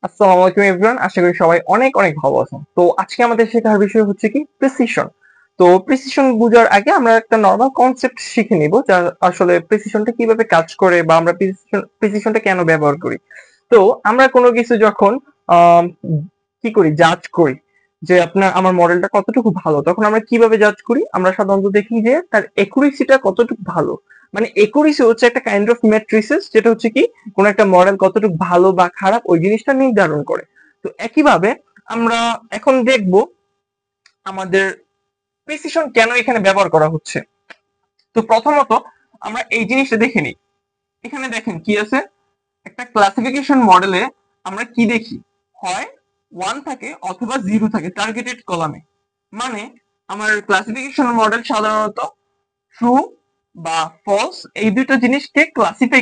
আসসালামু আলাইকুম এভরিওয়ান, আশা করি সবাই অনেক অনেক ভালো আছেন। তো আজকে আমাদের শেখার বিষয় হচ্ছে কি প্রিসিশন। তো প্রিসিশন বোঝার আগে আমরা একটা নরমাল কনসেপ্ট শিখে নিব, যা আসলে প্রিসিশনটা কিভাবে কাজ করে বা আমরা প্রিসিশনটা কেন ব্যবহার করি। তো আমরা কোনো কিছু যখন আম, কি করি, জাজ করি যে আমার মডেলটা কতটুকু ভালো, তখন আমরা কিভাবে জাজ করি? আমরা সাধারণত দেখি যে তার একুরেসিটা কতটুকু ভালো। মানে একুরেসি হচ্ছে একটা কাইন্ড অফ ম্যাট্রিসেস, যেটা হচ্ছে কি কোন একটা মডেল কতটুকু ভালো বা খারাপ ওই জিনিসটা নির্ধারণ করে। তো একইভাবে আমরা এখন দেখব আমাদের প্রিসিশন কেন এখানে ব্যবহার করা হচ্ছে। তো প্রথমত আমরা এই জিনিসটা দেখে নিই। এখানে দেখেন কি আছে, একটা ক্লাসিফিকেশন মডেলে আমরা কি দেখি, হয় ওয়ান থাকে অথবা জিরো থাকে টার্গেটেড কলামে। মানে আমার ক্লাসিফিকেশন মডেল সাধারণত ট্রু বা ফলস এই দুটো জিনিসকে ক্লাসিফাই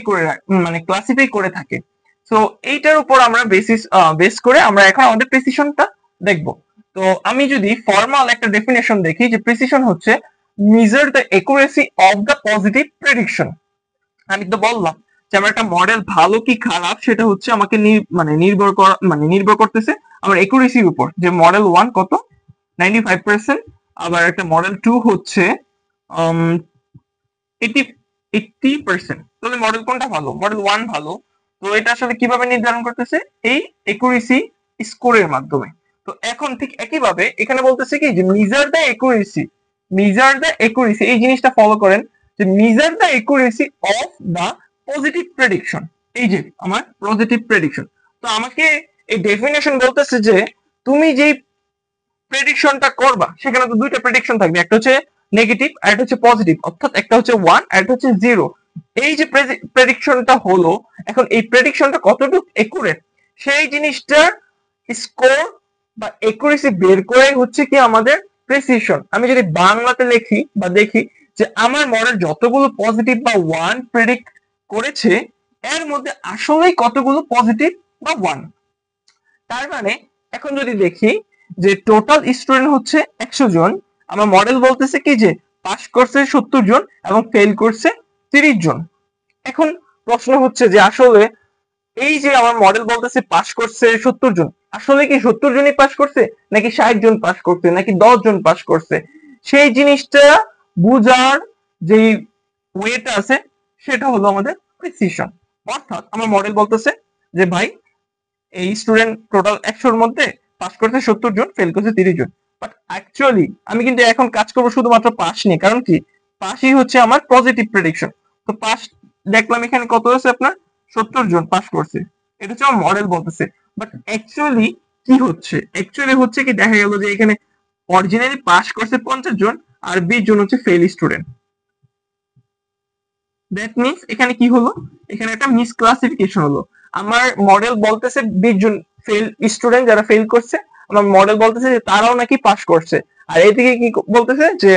করে থাকে। তো এইটার উপর আমরা বেস করে আমরা এখন আমাদের প্রিসিশনটা দেখব। তো আমি যদি ফর্মাল একটা ডেফিনেশন দেখি, যে প্রিসিশন হচ্ছে measure the accuracy of the positive prediction. আমি তো বললাম যে আমার একটা মডেল ভালো কি খারাপ সেটা হচ্ছে আমাকে নির্ভর করতেছে আমার একুরেসির উপর, যে মডেল ওয়ান কত 95%, আবার একটা মডেল টু হচ্ছে 80%। তাহলে মডেল কোনটা ভালো? মডেল ওয়ান ভালো। তো এটা আসলে কিভাবে নির্ধারণ করতেছে? এই একুরেসি স্কোরের মাধ্যমে। তো এখন ঠিক একইভাবে এখানে বলতেছে কি, যে মিজার দ্য একুরেসি এই জিনিসটা ফলো করেন, যে measure the accuracy of the positive prediction. এই যে আমার পজিটিভ প্রেডিকশন। তো আমাকে এই ডেফিনেশন বলতেছে যে তুমি যেই প্রেডিকশনটা করবা সেখানে তো দুইটা প্রেডিকশন থাকবে, একটা হচ্ছে নেগেটিভ আর একটা হচ্ছে পজিটিভ, অর্থাৎ একটা হচ্ছে ওয়ান আর একটা হচ্ছে জিরো। এই যে প্রেডিকশনটা হলো, এখন এই প্রেডিকশনটা কতটুকু একুরেট সেই জিনিসটার স্কোর বা একুরেসি বের করে হচ্ছে কি আমাদের প্রেসিশন। আমি যদি বাংলাতে লিখি বা দেখি যে আমার মডেল যতগুলো পজিটিভ বা ওয়ান প্রেডিক্ট করেছে, এর মধ্যে আসলেই কতগুলো পজিটিভ বা ওয়ান। তার মানে এখন যদি দেখি যে টোটাল স্টুডেন্ট হচ্ছে 100 জন, আমার মডেল বলতেছে কি যে পাস করছে 70 জন এবং ফেল করছে 30 জন। এখন প্রশ্ন হচ্ছে যে আসলে এই যে আমার মডেল বলতেছে পাস করছে 70 জন, আসলে কি 70 জনই পাস করছে, নাকি 60 জন পাস করছে, নাকি 10 জন পাস করছে? সেই জিনিসটা বুঝার যে ওয়েটা আছে সেটা হলো আমাদের প্রিসিশন। অর্থাৎ আমার মডেল বলতেছে যে ভাই এই স্টুডেন্ট টোটাল 100-র মধ্যে পাস করছে 70 জন, ফেল করছে 30 জন। বাট অ্যাকচুয়ালি আমি কিন্তু এখন কাজ করবো শুধুমাত্র পাস নিয়ে, কারণ কি পাসই হচ্ছে আমার পজিটিভ প্রেডিকশন। তো পাস দেখলাম এখানে কত আছে, আপনার 70 জন পাস করছে, এটা হচ্ছে আমার মডেল বলতেছে। বাট অ্যাকচুয়ালি কি হচ্ছে? অ্যাকচুয়ালি হচ্ছে কি, দেখা গেল যে এখানে অরিজিনালি পাস করছে 50 জন আর 20 জন হচ্ছে ফেল স্টুডেন্ট। দ্যাট মিনস এখানে কি হলো, এখানে একটা মিসক্লাসিফিকেশন হলো। আমার মডেল বলতেছে 20 জন ফেল স্টুডেন্ট যারা ফেল করছে, আমার মডেল বলতেছে যে তারাও নাকি পাস করছে। আর এদিকে কি বলতেছে যে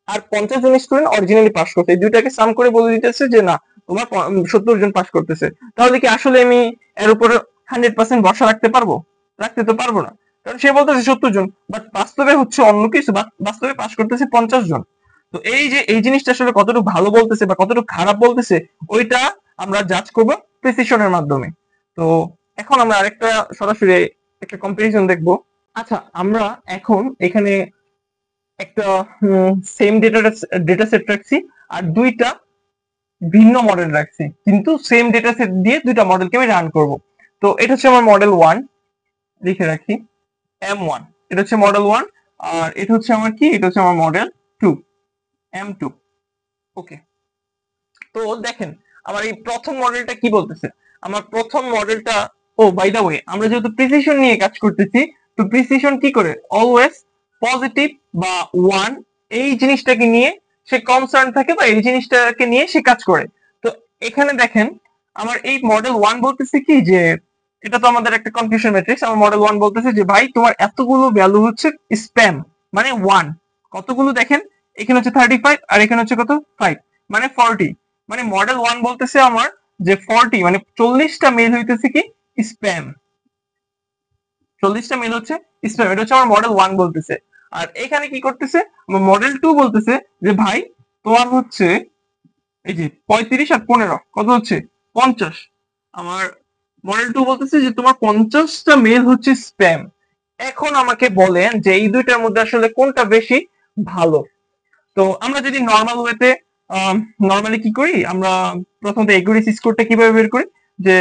আর 50 জন স্টুডেন্ট অরিজিনালি পাস করছে, এই দুইটাকে সাম করে বলে দিতেছে যে না, তোমার 70 জন পাস করতেছে। তাহলে কি আসলে আমি এর উপর 100% ভরসা রাখতে পারবো? রাখতে তো পারবো না, কারণ সে বলতেছে 70 জন, বাট বাস্তবে হচ্ছে অন্য কিছু, বাস্তবে পাস করতেছে 50 জন। তো এই যে এই জিনিসটা আসলে কতটুকু ভালো বলতেছে বা কতটুকু খারাপ বলতেছে, ওইটা আমরা জাজ করবো প্রিসিশনের মাধ্যমে। তো এখন আমরা আরেকটা সরাসরি একটা কম্পারিজন দেখবো। আচ্ছা, আমরা এখন এখানে একটা সেম ডেটা সেট রাখছি, আর দুইটা ভিন্ন মডেল রাখছি, কিন্তু সেম ডেটা সেট দিয়ে দুইটা মডেলকে আমি রান করব। তো এটা হচ্ছে আমার মডেল ওয়ান, লিখে রাখি M1। এটা হচ্ছে মডেল ওয়ান, আর এটা হচ্ছে আমার কি, এটা হচ্ছে আমার মডেল টু, M2। ওকে। তো দেখেন আমার এই প্রথম মডেলটা কি বলতেছে। আমার প্রথম মডেলটা, ও বাই দা ওয়ে, আমরা যেহেতু প্রিসিশন নিয়ে কাজ করতেছি, তো প্রিসিশন কি করে, অলওয়েজ পজিটিভ বা ওয়ান এই জিনিসটাকে নিয়ে সে কনসার্ন থাকে বা এই জিনিসটাকে নিয়ে সে কাজ করে। তো এখানে দেখেন আমার এই মডেল ওয়ান বলতেছে কি যে, এটা তো আমাদের একটা কনফিউশন ম্যাট্রিক্স। আমার মডেল ওয়ান বলতেছে যে ভাই তোমার এতগুলো ভ্যালু হচ্ছে স্প্যাম, মানে ওয়ান। কতগুলো দেখেন, এখানে হচ্ছে 35 আর এখানে হচ্ছে কত 5, মানে 40। মানে মডেল ওয়ান বলতেছে আমার যে 40 মানে 40টা মেল হইতেছে কি স্প্যাম, 40টা মেল হচ্ছে স্প্যাম। এটা হচ্ছে আমার মডেল ওয়ান বলতেছে। আর এখানে কি করতেছে, আমার মডেল টু বলতেছে যে ভাই তোমার হচ্ছে এই যে 35 আর 15 কত হচ্ছে 50। আমার মডেল 2 বলতেছে যে তোমার 50টা মেল হচ্ছে স্প্যাম। এখন আমাকে বলেন যে এই দুইটার মধ্যে আসলে কোনটা বেশি ভালো। তো আমরা যদি নর্মাল ওয়েতে নর্মালি কি করি, আমরা প্রথমত একুরেসি স্কোরটা কিভাবে বের করি, যে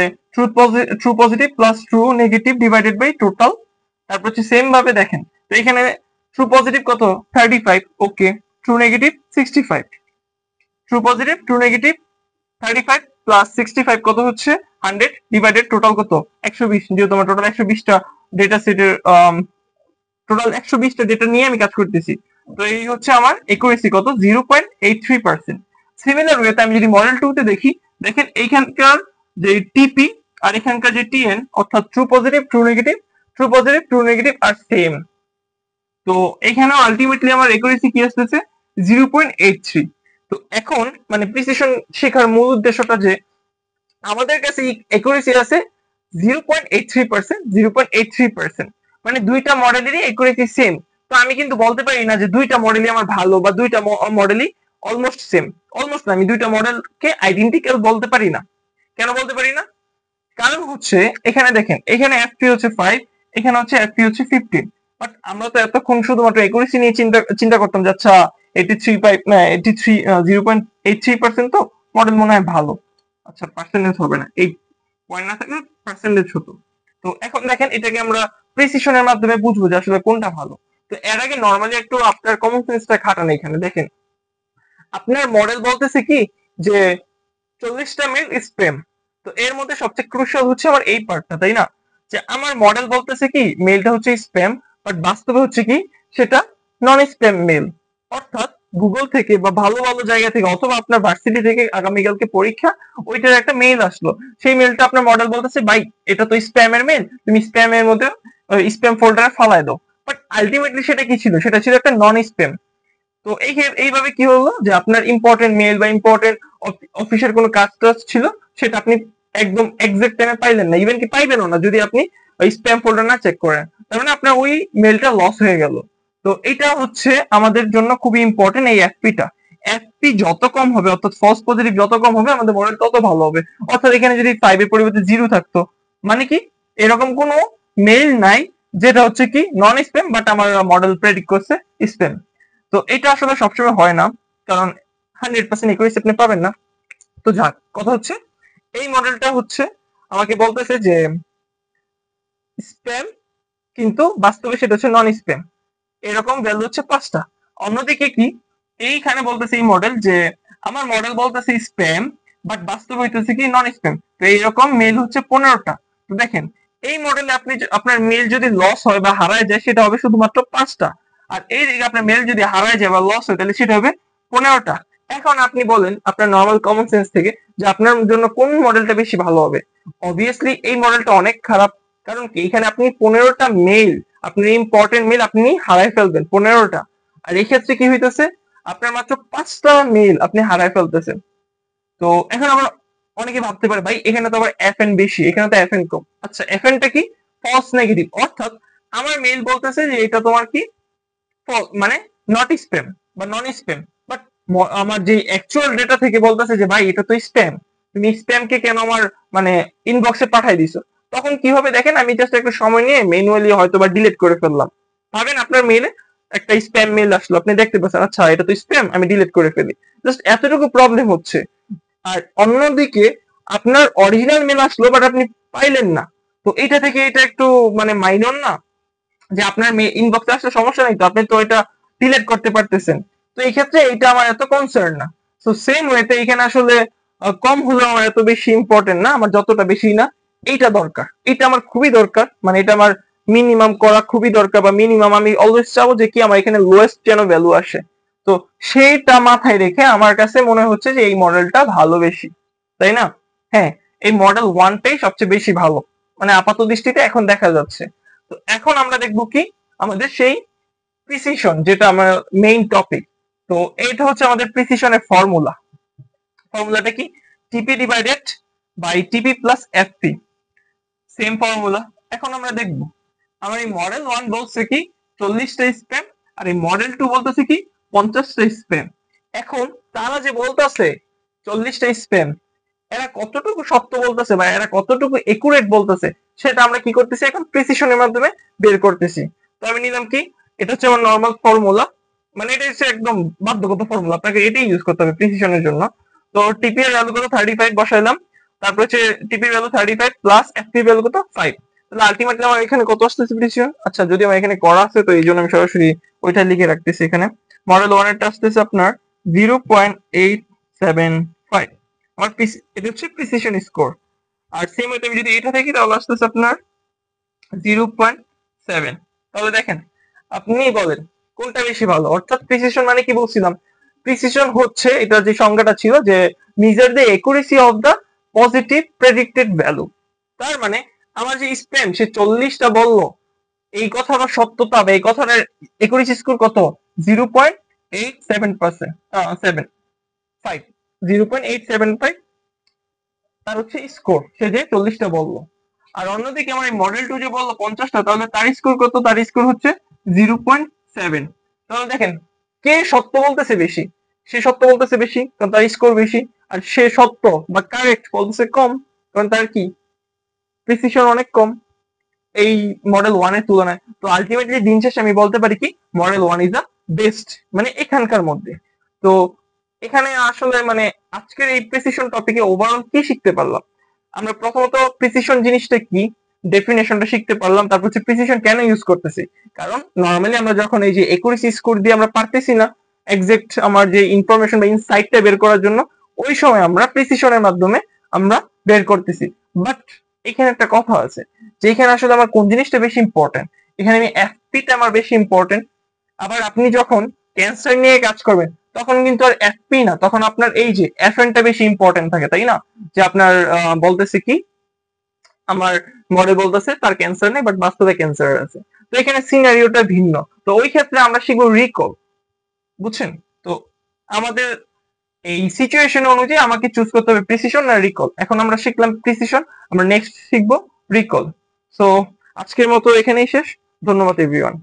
true positive plus true negative divided by total. তারপর হচ্ছে সেম ভাবে দেখেন, তো এখানে ট্রু পজিটিভ কত 35, okay, true negative 65, true positive true negative 35 plus 65 কত হচ্ছে 100 ডিভাইডেড টোটাল কত 120, যেহেতু আমার টোটাল 120টা ডেটা সেটের টোটাল 120টা ডেটা নিয়ে আমি কাজ করতেছি। তো এই হচ্ছে আমার একুরেসি কত 0.83%। সিমিলার ওয়েতে আমি যদি মডেল 2 তে দেখি, দেখেন এইখানকার যে টিপি আর এখানকার যে টিএন অর্থাৎ true positive true negative, true positive true negative আর সেম। তো এখানেও আলটিমেটলি আমার একুরেসি কি আসতেছে 0.83। তো এখন মানে প্রিসিশন শেখার মূল উদ্দেশ্যটা যে আমাদের কাছে একুরেসি আছে 0.83%, 0.83%, মানে দুইটা মডেলেরই একুরেসি সেম। তো আমি কিন্তু বলতে পারি না যে দুইটা মডেলই আমার ভালো বা দুইটা মডেলই অলমোস্ট সেম। অলমোস্ট না, আমি দুইটা মডেলকে আইডেন্টিক্যাল বলতে পারি না। কেন বলতে পারি না? কারণ হচ্ছে এখানে দেখেন, এখানে এফপি হচ্ছে 5, এখানে হচ্ছে এফপি হচ্ছে 15। বাট আমরা তো এতক্ষণ শুধুমাত্র একুরেসি নিয়ে চিন্তা চিন্তা করতাম যে আচ্ছা 83 0.83%, তো মডেল মনে হয় ভালো। আচ্ছা পার্সেন্টেজ হবে না, এই পয়েন্ট না থাকলে পার্সেন্টেজ হতো। তো এখন দেখেন এটাকে আমরা প্রিসিশনের মাধ্যমে বুঝবো যে আসলে কোনটা ভালো। তো এর আগে নর্মালি একটু আপনার কমন সেন্সটা খাটান। এখানে দেখেন আপনার মডেল বলতেছে কি যে 40টা মেল স্প্যাম। তো এর মধ্যে সবচেয়ে ক্রুশিয়াল হচ্ছে আমার এই পার্টটা, তাই না? যে আমার মডেল বলতেছে কি মেলটা হচ্ছে স্প্যাম, বাট বাস্তবে হচ্ছে কি সেটা নন স্প্যাম মেল। অর্থাৎ গুগল থেকে বা ভালো ভালো জায়গা থেকে অথবা আপনার ভার্সিটি থেকে আগামীকালকে পরীক্ষা, ওইটার একটা মেইল আসলো, সেই মেলটা আপনার মডেল বলতেছে ভাই এটা তো স্প্যামের মেল, তুমি স্প্যামের মধ্যে স্প্যাম ফোল্ডারে ফালায় দাও। বাট আলটিমেটলি সেটা কি ছিল, সেটা ছিল একটা নন স্প্যাম। তো এইভাবে কি হলো যে আপনার ইম্পর্টেন্ট মেল বা ইম্পর্টেন্ট অফিসের কোনো কাজ টাজ ছিল, সেটা আপনি একদম এক্সাক্ট টাইমে পাইলেন না, ইভেন কি পাইবেনও না যদি আপনি ওই স্প্যাম ফোল্ডার না চেক করেন। তার মানে আপনার ওই মেলটা লস হয়ে গেল। তো এটা হচ্ছে আমাদের জন্য খুবই ইম্পর্টেন্ট এই এফপিটা। এফপি যত কম হবে অর্থাৎ ফলস পজিটিভ যত কম হবে আমাদের মডেল তত ভালো হবে। অর্থাৎ এখানে যদি 5 এর পরিবর্তে 0 থাকতো, মানে কি এরকম কোনো মেল নাই যেটা হচ্ছে কি নন স্প্যাম বাট আমার মডেল প্রেডিক্ট করছে স্প্যাম। তো এটা আসলে সবসময় হয় না, কারণ 100% একুরেসি আপনি পাবেন না। তো যাক, কথা হচ্ছে এই মডেলটা হচ্ছে আমাকে বলতেছে যে স্প্যাম, কিন্তু বাস্তবে সেটা হচ্ছে নন স্প্যাম। এরকম ভ্যালু হচ্ছে 5টা। অন্যদিকে কি এইখানে বলতেছে এই মডেল যে আমার মডেল বলতেছে স্প্যাম, বাট বাস্তবে হইতেছে কি নন স্প্যাম। তো এইরকম মেল হচ্ছে 15টা। তো দেখেন এই মডেলে আপনি আপনার মেল যদি লস হয় বা হারায় যায় সেটা হবে শুধুমাত্র 5টা। আর এই দিকে আপনার মেল যদি হারায় যায় বা লস হয় তাহলে সেটা হবে 15টা। এখন আপনি বলেন আপনার নর্মাল কমন সেন্স থেকে যে আপনার জন্য কোন মডেলটা বেশি ভালো হবে। অবভিয়াসলি এই মডেলটা অনেক খারাপ। কারণ কি এখানে আপনি 15টা মেল, আপনি ইম্পর্টেন্ট মেল আপনি হারাই ফেলবেন 15টা। আর এই ক্ষেত্রে কি হইতেছে আপনার মাত্র 5টা মেল আপনি হারাই ফেলতেছেন। তো এখন আমরা অনেকে ভাবতে পারে ভাই এখানে তো আবার এফএন বেশি, এখানে তো এফএন কম। আচ্ছা এফএনটা কি ফলস নেগেটিভ, অর্থাৎ আমার মেল বলতেছে যে এটা তোমার কি মানে নট স্প্যাম বা নন স্প্যাম। বাট আমার যে অ্যাকচুয়াল ডেটা থেকে বলতেছে যে ভাই এটা তো স্প্যাম, তুমি স্প্যাম কে কেন আমার মানে ইনবক্সে পাঠাই দিছো। তখন কি হবে দেখেন, আমি জাস্ট একটু সময় নিয়ে ম্যানুয়ালি হয়তো বা ডিলিট করে ফেললাম। ভাবেন আপনার মেইলে একটা স্প্যাম মেইল আসলো, আপনি দেখতে পাচ্ছেন আচ্ছা এটা তো স্প্যাম, আমি ডিলিট করে ফেলি। জাস্ট এতটুকু প্রবলেম হচ্ছে। আর অন্যদিকে আপনার অরিজিনাল মেল আসলো বাট আপনি পাইলেন না। তো এটা থেকে এটা একটু মানে মাইনর না, যে আপনার ইনবক্সে আসলে সমস্যা নেই, তো আপনি তো এটা ডিলিট করতে পারতেছেন। তো এই ক্ষেত্রে এটা আমার এত কনসার্ন না। তো সেম ওয়েতে এখানে আসলে কম হলেও আমার এত বেশি ইম্পর্টেন্ট না, আমার যতটা বেশি না এইটা দরকার, এটা আমার খুবই দরকার, মানে এটা আমার মিনিমাম করা খুবই দরকার, বা মিনিমাম আমি অলওয়েজ চাবো যে কি আমার এখানে লোয়েস্ট যেন ভ্যালু আসে। তো সেইটা মাথায় রেখে আমার কাছে মনে হচ্ছে যে এই মডেলটা ভালো বেশি, তাই না? হ্যাঁ, এই মডেল ওয়ানটাই সবচেয়ে বেশি ভালো, মানে আপাত দৃষ্টিতে এখন দেখা যাচ্ছে। তো এখন আমরা দেখবো কি আমাদের সেই প্রিসিশন, যেটা আমার মেইন টপিক। তো এইটা হচ্ছে আমাদের প্রিসিশনের ফর্মুলা। ফর্মুলাটা কি টিপি ডিভাইডেড বাই টিপি প্লাস এফপি, সেম ফর্মুলা। এখন আমরা দেখবো আমার এই মডেল ওয়ান বলছে কি 40টা স্প্যাম, আর এই মডেল টু বলতেছে কি 50টা স্প্যাম। এখন তারা যে বলতেছে 40টা স্প্যাম, এরা কতটুকু সত্য বলতেছে বা এরা কতটুকু একুরেট বলতেছে সেটা আমরা কি করতেছি এখন প্রিসিশনের মাধ্যমে বের করতেছি। তো আমি নিলাম কি, এটা হচ্ছে আমার নর্মাল ফর্মুলা, মানে এটা হচ্ছে একদম বাধ্যগত ফর্মুলা, আপনাকে এটাই ইউজ করতে হবে প্রিসিশনের জন্য। তো টিপি এর ভ্যালু কত 35 বসাইলাম, তারপর হচ্ছে টিপি ভ্যালু 35 প্লাস এফপি ভ্যালু কত 5, তাহলে আলটিমেটলি আমার এখানে কত আসতেছে প্রিসিশন। আচ্ছা যদি আমার এখানে করা আছে তো এই জন্য আমি সরাসরি ওইটা লিখে রাখতেছি এখানে। মডেল 1 এরটা আসতেছে আপনার 0.875, আমার এটা হচ্ছে প্রিসিশন স্কোর। আর সেম ওয়েতে আমি যদি এটা থাকি তাহলে আসতেছে আপনার 0.7। তাহলে দেখেন আপনি বলেন কোনটা বেশি ভালো, অর্থাৎ প্রিসিশন মানে কি বলছিলাম, প্রিসিশন হচ্ছে এটা যে সংজ্ঞাটা ছিল যে measure the accuracy of the positive predicted value. তার মানে আমার যে স্প্যাম সে 40টা বললো, এই কথার সত্যতা বা এই কথার একুরেসি স্কোর কত 0.875, 0.875 তার হচ্ছে স্কোর, সে যে 40টা বললো। আর অন্যদিকে আমার এই মডেল 2 যে বললো 50টা, তাহলে তার স্কোর কত, তার স্কোর হচ্ছে 0.7। তাহলে দেখেন কে সত্য বলতেছে বেশি, সে সত্য বলতেছে বেশি কারণ তার স্কোর বেশি, আর সে সত্য বা কারেক্ট বলতেছে কম কারণ তার কি প্রিসিশন অনেক কম এই মডেল 1 এর তুলনায়। তো আলটিমেটলি দিন শেষে আমি বলতে পারি কি মডেল 1 ইজ দ্য বেস্ট, মানে এখানকার মধ্যে। তো এখানে আসলে মানে আজকের এই প্রিসিশন টপিকে ওভারঅল কি শিখতে পারলাম, আমরা প্রথমত প্রিসিশন জিনিসটা কি ডেফিনেশনটা শিখতে পারলাম, তারপর হচ্ছে প্রিসিশন কেন ইউজ করতেছি, কারণ নর্মালি আমরা যখন এই যে একুরেসি স্কোর দিয়ে আমরা পারতেছি না এক্সাক্ট আমার যে ইনফরমেশন বা ইনসাইটটা বের করার জন্য, ওই সময় আমরা প্রিসিশনের মাধ্যমে আমরা বের করতেছি। বাট এখানে একটা কথা আছে যে এখানে আসলে আমার কোন জিনিসটা বেশি ইম্পর্টেন্ট, এখানে আমি এফপিটা আমার বেশি ইম্পর্টেন্ট। আবার আপনি যখন ক্যান্সার নিয়ে কাজ করবেন তখন কিন্তু আর এফপি না, তখন আপনার এই যে এফএনটা বেশি ইম্পর্টেন্ট থাকে, তাই না? যে আপনার বলতেছে কি আমার মডেল বলতেছে তার ক্যান্সার নেই বাট বাস্তবে ক্যান্সার আছে, তো এখানে সিনারিওটা ভিন্ন। তো ওই ক্ষেত্রে আমরা শিখবো রিকল, বুঝছেন? তো আমাদের এই সিচুয়েশন অনুযায়ী আমাকে চুজ করতে হবে প্রিসিশন না রিকল। এখন আমরা শিখলাম প্রিসিশন, আমরা নেক্সট শিখবো রিকল। সো আজকের মতো এখানেই শেষ, ধন্যবাদ এভরিওয়ান।